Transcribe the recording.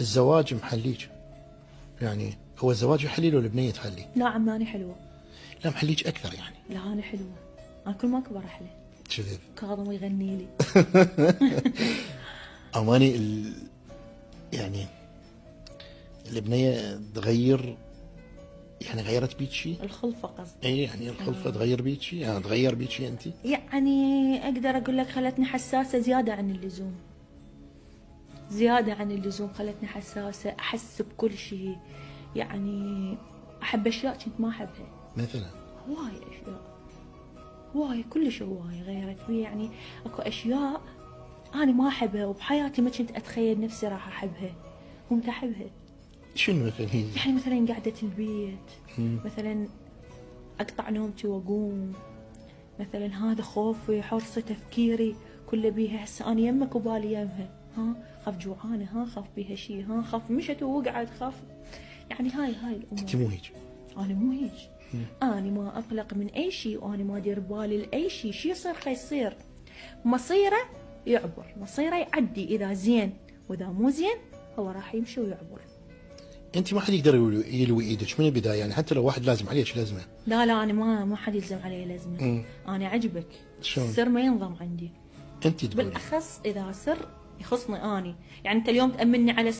الزواج محليج، يعني هو الزواج يحلي له البنيه تحلي؟ لا عماني حلوه. لا محليج اكثر يعني. لا انا حلوه، انا كل ما اكبر احلى. كذب. كاظم يغني لي. اماني يعني البنيه تغير، يعني غيرت بيك شيء؟ الخلفه قصدي. اي يعني الخلفه تغير بيك شيء، يعني تغير بيك شيء انت؟ يعني اقدر اقول لك خلتني حساسه زياده عن اللزوم، زياده عن اللزوم خلتني حساسه، احس بكل شيء. يعني احب اشياء كنت ما احبها. مثلا؟ هواي اشياء، هواي كلش هواي غيرت بي. يعني اكو اشياء انا ما احبها وبحياتي ما كنت اتخيل نفسي راح احبها، قمت احبها. شنو مثلا هي؟ يعني مثلا قعدة البيت، مثلا اقطع نومتي واقوم، مثلا هذا خوفي حرصي تفكيري كله بيها. هسه انا يمك وبالي يمها، ها خاف جوعانه، ها خاف بيها شيء، ها خاف مشت ووقعت، خاف. يعني هاي الامور. انت مو هيك؟ انا مو هيك. انا ما اقلق من اي شيء، وانا ما ادير بالي لاي شيء. شي يصير خيصير، مصيره يعبر، مصيره يعدي. اذا زين واذا مو زين هو راح يمشي ويعبر. انت ما حد يقدر يلوي ايدك من البدايه، يعني حتى لو واحد لازم عليك لازمه. لا انا ما حد يلزم علي لازمه. انا عجبك شلون؟ السر ما ينضم عندي، انت تقولي بالاخص اذا سر يخصني اني. يعني انت اليوم تامني على